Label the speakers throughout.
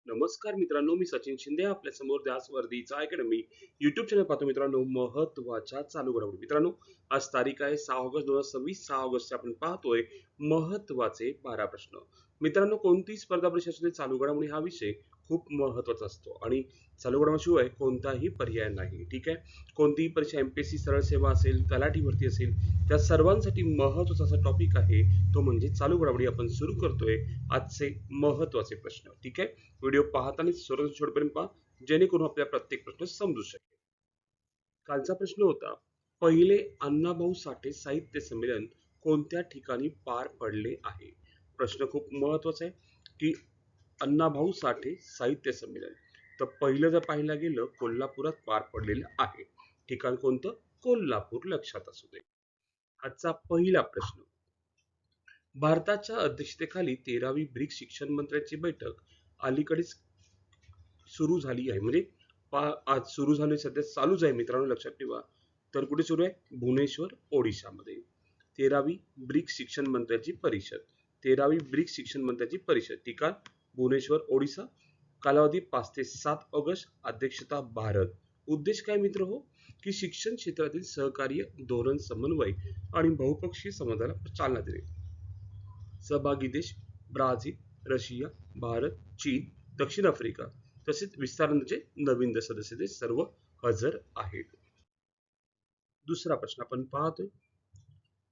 Speaker 1: नमस्कार मित्रांनो, मी सचिन शिंदे आपल्या समोर ध्यास वर्धीचा अकॅडमी युट्यूब चॅनल पाहतो. मित्रांनो, महत्वाच्या चालू घडामोडी. मित्रांनो, आज तारीख आहे 6 ऑगस्ट 2026. 6 ऑगस्ट आपण पाहतोय महत्वाचे 12 प्रश्न. मित्रांनो, कोणती स्पर्धा परीक्षा असू दे, चालू घडामोडी हा विषय खूप महत्वाचा असतो आणि चालू घडामोडीशिवाय कोणताही पर्याय नाही. ठीक आहे, कोणतीही परीक्षा एमपीएससी सरळ सेवा असेल, तलाठी भरती असेल, त्या सर्वांसाठी महत्वाचा असा टॉपिक आहे, तो म्हणजे चालू घडामोडी. आपण सुरू करतोय आजचे महत्वाचे प्रश्न. ठीक आहे, व्हिडिओ पाहताना सुरुवात शेवटपर्यंत पहा, जेणेकरून आपल्या प्रत्येक प्रश्न समजू शकेल. कालचा प्रश्न होता, पहिले अण्णाभाऊ साठे साहित्य संमेलन कोणत्या ठिकाणी पार पडले आहे. प्रश्न खूप महत्वाचा आहे की अण्णाभाऊ साठे साहित्य संमेलन, तर पहिलं जर पाहायला गेलं कोल्हापुरात पार पडलेलं आहे. ठिकाण कोणतं? कोल्हापूर, लक्षात असू दे. आजचा पहिला प्रश्न, भारताच्या अध्यक्षतेखाली 13वी ब्रिक्स शिक्षण मंत्र्यांची बैठक अलीकडेच सुरू झाली आहे. म्हणजे आज सुरू झाली, सध्या चालूच आहे मित्रांनो, लक्षात ठेवा. तर कुठे सुरू आहे? भुवनेश्वर, ओडिशामध्ये. 13वी ब्रिक्स शिक्षण मंत्र्यांची परिषद. 13वी ब्रिक्स शिक्षण मंत्र्यांची परिषद, ठिकाण भुवनेश्वर, ओडिसा. कालावधी 5 ते 7 ऑगस्ट. अध्यक्षता भारत. उद्देश काय मित्र हो? की शिक्षण क्षेत्रातील सहकार्य, धोरण समन्वय आणि बहुपक्षीय संवादाला चालना देणे. सहभागी देश ब्राझील, रशिया, भारत, चीन, दक्षिण आफ्रिका तसेच विस्तारणाचे नवीन सदस्य देश सर्व हजर आहेत. दुसरा प्रश्न आपण पाहतोय,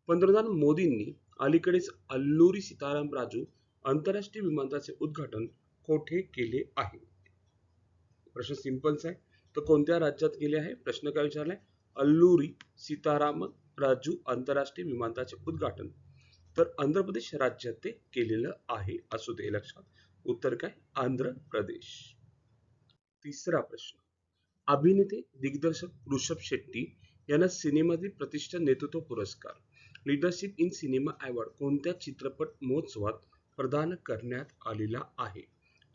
Speaker 1: पंतप्रधान मोदींनी अलीकडेच अल्लुरी सीताराम राजू आंतरराष्ट्रीय विमानतळाचे उद्घाटन कोठे केले आहे. प्रश्न सिंपलच आहे, तर कोणत्या राज्यात केले आहे? प्रश्न काय विचारलाय? अल्लुरी सीताराम राजू आंतरराष्ट्रीय विमानतळाचे उद्घाटन, तर आंध्र प्रदेश राज्यात ते केलेलं आहे. असू दे लक्षात. उत्तर काय? आंध्र प्रदेश. तिसरा प्रश्न, अभिनेते दिग्दर्शक ऋषभ शेट्टी यांना सिनेमातील प्रतिष्ठित नेतृत्व पुरस्कार लीडरशिप इन सिनेमा अवॉर्ड कोणत्या चित्रपट महोत्सवात प्रदान करण्यात आलेला आहे.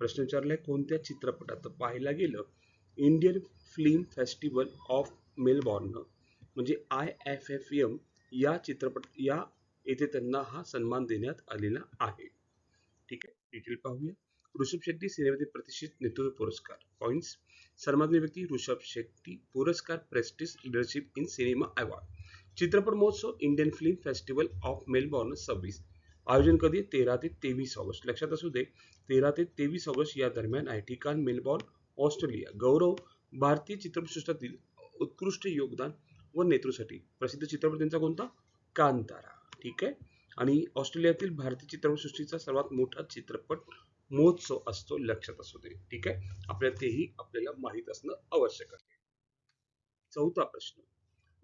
Speaker 1: प्रश्न विचारलाय कोणत्या चित्रपटात. पाहायला गेलं Indian film festival of Melbourne, म्हणजे IFFM या चित्रपट या येथे त्यांना हा सन्मान देण्यात आलेला आहे. ठीक आहे, डिटेल पाहूया. ऋषभ शेट्टी सिनेमातील प्रतिष्ठित नेतृत्व पुरस्कार. पॉइंट्स, सन्माननीय व्यक्ती ऋषभ शेट्टी पुरस्कार prestige leadership in cinema award. चित्रपट महोत्सव Indian film festival of Melbourne 26. आयोजन कधी? 13 ते 23 ऑगस्ट. लक्षात असू दे, 13 ते 23 ऑगस्ट या दरम्यान आहे. ठिकाण मेलबॉर्न, ऑस्ट्रेलिया. गौरव, भारतीय चित्रपटसृष्टीतील उत्कृष्ट योगदान व नेतृत्वासाठी प्रसिद्ध चित्रपट त्यांचा कोणता? कांतारा. ठीक आहे, आणि ऑस्ट्रेलियातील भारतीय चित्रपटसृष्टीचा सर्वात मोठा चित्रपट महोत्सव असतो, लक्षात असू दे. ठीक आहे, आपल्याला तेही आपल्याला माहित असणं आवश्यक आहे. चौथा प्रश्न,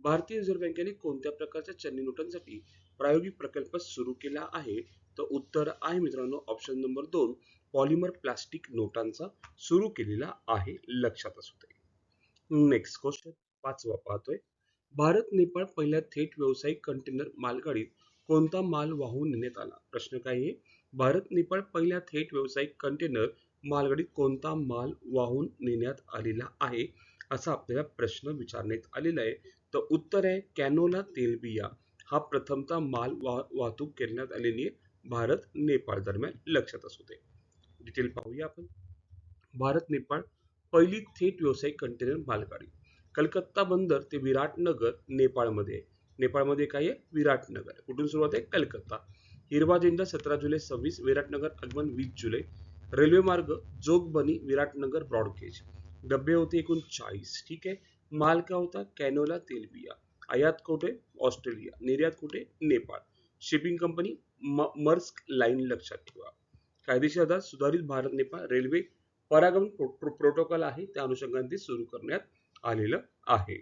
Speaker 1: भारतीय रिझर्व्ह बँकेने कोणत्या प्रकारच्या चलनी नोटांसाठी प्रायोगिक प्रकल्प सुरू केला आहे. तर उत्तर आहे मित्रांनो ऑप्शन नंबर 2, पॉलिमर प्लास्टिक नोटांचा सुरू केलेला आहे, लक्षात असू दे. नेक्स्ट क्वेश्चन, पाचवा पाहतोय, भारत नेपाळ पहिल्या थेट व्यावसायिक कंटेनर मालगाडीत कोणता माल वाहून नेण्यात आला. प्रश्न काय आहे? भारत नेपाळ पहिल्या थेट व्यावसायिक कंटेनर मालगाडीत कोणता माल वाहून नेण्यात आलेला आहे, असा आपल्याला प्रश्न विचारण्यात आलेला आहे. तर उत्तर आहे कॅनोला तेलबिया हा प्रथमता माल वाहतूक करण्यात आलेली आहे भारत नेपाळ दरम्यान, लक्षात असू दे. डिटेल पाहूया आपण. भारत नेपाळ पहिली थेट व्यावसायिक कंटेनर मालगाडी कलकत्ता बंदर ते विराटनगर नेपाळमध्ये आहे. नेपाळमध्ये काय आहे? विराटनगर. कुठून सुरुवात आहे? कलकत्ता. हिरवा झेंडा 17 जुलै 26, विराटनगर आगमन 20 जुलै. रेल्वे मार्ग जोगबनी विराटनगर ब्रॉडगेज. डबे होते एकूण 40. ठीक आहे, माल काय होता? कॅनोला तेलबिया. आयात कुठे? ऑस्ट्रेलिया. निर्यात कुठे? Nepal. Shipping company Maersk line, लक्षात ठेवा. कायदेशीर आधार सुधारित भारत नेपाळ रेल्वे परागमन प्रोटोकॉल आहे, त्या अनुषंगाने ते सुरू करण्यात आलेलं आहे.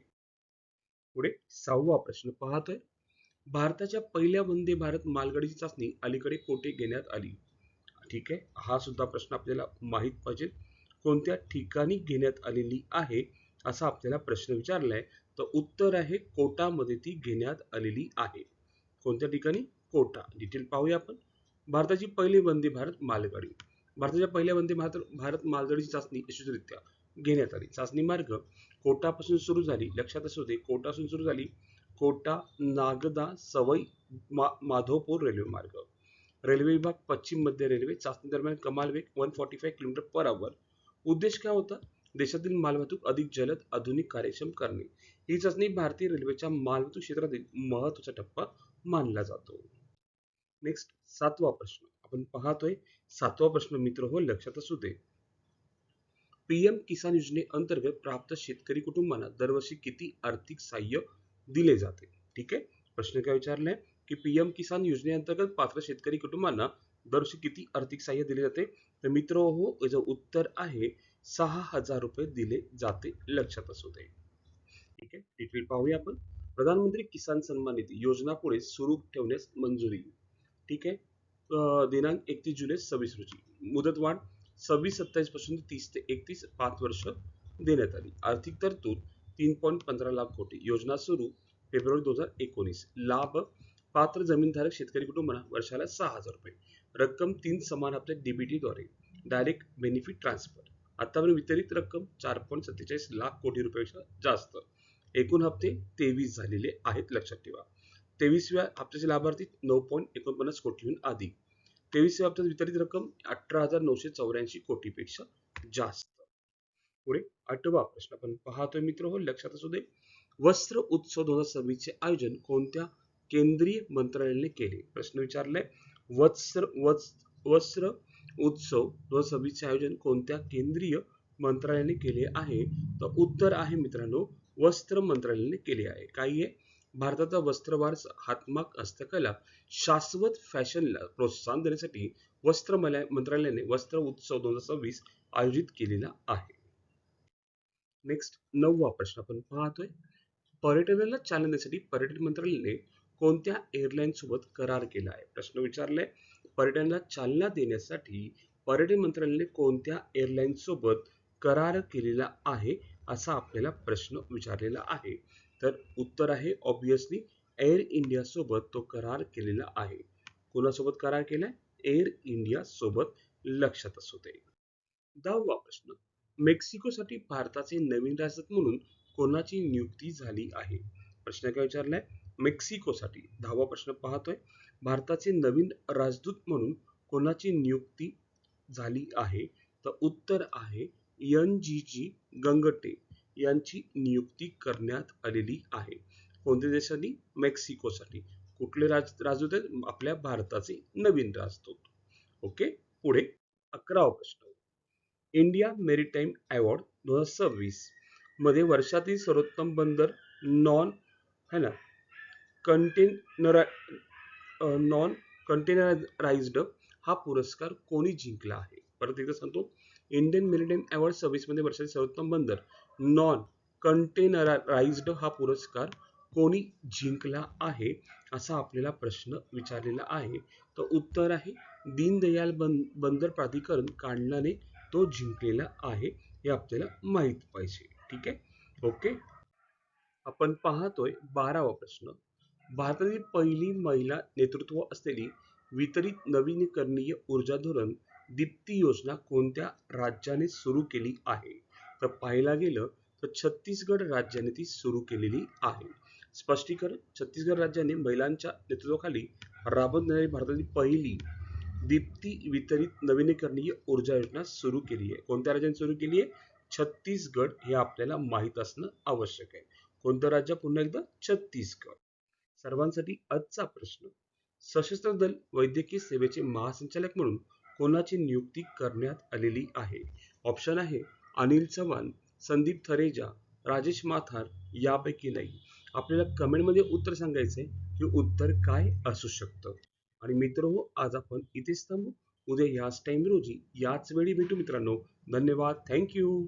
Speaker 1: पुढे 6वा प्रश्न पाहतोय, भारताच्या पहिल्या वंदे भारत मालगाडीची चाचणी अलीकडे कोठे घेण्यात आली. ठीक आहे, हा सुद्धा प्रश्न आपल्याला माहित पाहिजे, कोणत्या ठिकाणी घेण्यात आलेली आहे असा आपल्याला प्रश्न विचारलाय. तर उत्तर आहे कोटामध्ये ती घेण्यात आलेली आहे. कोणत्या ठिकाणी? कोटा. डिटेल पाहूया आपण. भारताची पहिली वंदे भारत मालगाडी. भारताच्या पहिल्या वंदे भारत मालगाडीची चाचणी यशस्वीरित्या घेण्यात आली. चाचणी मार्ग कोटापासून सुरू झाली, लक्षात असू दे, कोटापासून सुरू झाली. कोटा, नागदा, सवई, माधवपूर रेल्वे मार्ग. रेल्वे विभाग पश्चिम मध्य रेल्वे चाचणी दरम्यान कमाल वेग 145 किलोमीटर पर आवर. उद्देश काय होता? देशातील मालवाहतूक अधिक जलद, आधुनिक, कार्यक्षम करणे. ही चाचणी भारतीय रेल्वेच्या मालवाहतूक क्षेत्रातील महत्वाचा टप्पा मानला जातो. नेक्स्ट 7वा प्रश्न आपण पाहतोय. 7वा प्रश्न मित्र हो लक्षात असू दे. पीएम किसान योजनेअंतर्गत प्राप्त शेतकरी कुटुंबांना दरवर्षी किती आर्थिक सहाय्य दिले जाते? ठीक आहे. प्रश्न काय विचारलाय की पीएम किसान योजनेअंतर्गत पात्र शेतकरी कुटुंबांना दरवर्षी किती आर्थिक सहाय्य दिले जाते? तर मित्र हो याचं उत्तर आहे 6,000 रुपये दिले जाते. लक्षात असू दे. ठीक आहे. डिटेल पाहूया आपण. प्रधानमंत्री किसान सन्मान निधी योजना पुढे सुरू ठेवण्यास मंजुरी. ठीक आहे. दिनांक 31 जुलै 26 रोजी. मुदतवाढ 26-27 पासून 30 ते 31 5 वर्ष देण्यात आली. आर्थिक तरतूद 3.15 लाख कोटी. योजना सुरू फेब्रुवारी 2019. लाभ पात्र जमीनधारक शेतकरी कुटुंबांना वर्षाला 6,000 रुपये. रक्कम 3 समान हप्त्यात डीबीटी द्वारे. Direct benefit transfer. आतापर्यंत वितरित रक्कम 4.47 लाख कोटी रुपयापेक्षा जास्त. एकूण हप्ते 23 झालेले आहेत. लक्षात ठेवा. 23व्या हप्त्याचे लाभार्थी 9.49 कोटीहून अधिक. 23व्या हप्त्यात वितरित रक्कम 18,984 कोटीपेक्षा जास्त. पुढे 8वा प्रश्न आपण पाहतोय मित्र हो लक्षात असू दे. वस्त्र उत्सव 2026 चे आयोजन कोणत्या केंद्रीय मंत्रालयाने केले? प्रश्न विचारलाय. वस्त्र उत्सव 2026 चे आयोजन कोणत्या केंद्रीय मंत्रालयाने केले आहे? तर उत्तर आहे मित्रांनो वस्त्र मंत्रालयाने केले आहे. काही आहे भारताचा वस्त्र वारसा, हातमाग हस्तकला, शाश्वत फॅशनला प्रोत्साहन देण्यासाठी वस्त्र मंत्रालयाने वस्त्र उत्सव 2026 आयोजित केलेला आहे. नेक्स्ट 9वा प्रश्न आपण पाहतोय. पर्यटनाला चालना देण्यासाठी पर्यटन मंत्रालयाने कोणत्या एअरलाईन सोबत करार केला आहे? प्रश्न विचारलाय. पर्यटनाला चालना देण्यासाठी पर्यटन मंत्रालयाने कोणत्या एअरलाईन सोबत करार केलेला आहे असा आपल्याला प्रश्न विचारलेला आहे. तर उत्तर आहे ऑब्विसली एअर इंडिया सोबत तो करार केलेला आहे. कोणासोबत करार केलाय? एअर इंडिया सोबत. लक्षात असू दे. 10वा प्रश्न. मेक्सिकोसाठी भारताचे नवीन राजदूत म्हणून कोणाची नियुक्ती झाली आहे? प्रश्न काय विचारलाय? मेक्सिकोसाठी 10वा प्रश्न पाहतोय. भारताचे नवीन राजदूत म्हणून कोणाची नियुक्ती झाली आहे? तर उत्तर आहे NGG गंगटे यांची नियुक्ती करण्यात आलेली आहे. कोणत्या देशासाठी? मेक्सिकोसाठी. कुठले राजदूत आहेत? आपल्या भारताचे नवीन राजदूत. ओके. पुढे 11वा प्रश्न. इंडिया मेरीटाईम अवॉर्ड 2026 मध्ये वर्षातील सर्वोत्तम बंदर नॉन है ना नॉन कंटेनराइज्ड हा पुरस्कार कोणी जिंकला आहे? परत एकदा सांगतो. इंडियन मेरीटाईम अवॉर्ड 26 मध्ये वर्षातील सर्वोत्तम बंदर नॉन कंटेनराइज्ड हा पुरस्कार कोणी जिंकला आहे असा आपल्याला प्रश्न विचारलेला आहे. तर उत्तर आहे दीनदयाल बंदर प्राधिकरण काढल्याने तो जिंकलेला आहे. हे आपल्याला माहित पाहिजे. ठीक आहे. ओके. आपण पाहतोय 12वा प्रश्न. भारतातील पहिली महिला नेतृत्व असलेली वितरित नवीकरणीय ऊर्जा धोरण दीप्ती योजना कोणत्या राज्याने सुरू केली आहे? तर पाहायला गेलं तर छत्तीसगड राज्याने ती सुरू केलेली आहे. स्पष्टीकरण. छत्तीसगड राज्याने महिलांच्या नेतृत्वाखाली राबवण्यात येणारी भारतातील पहिली दीप्ती वितरित नवीकरणीय ऊर्जा योजना सुरू केली आहे. कोणत्या राज्याने सुरू केली आहे? छत्तीसगड. हे आपल्याला माहित असणं आवश्यक आहे. कोणतं राज्य? पुन्हा एकदा छत्तीसगड. सर्वांसाठी आजचा प्रश्न. सशस्त्र दल वैद्यकीय सेवेचे महासंचालक म्हणून कोणाची नियुक्ती करण्यात आलेली आहे? ऑप्शन आहे अनिल चव्हाण, संदीप थरेजा, राजेश माथार यापैकी नाही. आपल्याला कमेंटमध्ये उत्तर सांगायचंय की उत्तर काय असू शकतं. आणि मित्रहो आज आपण इथेच थांबू. उद्या याच टाइम रोजी याच वेळी भेटू मित्रांनो. धन्यवाद. थँक्यू.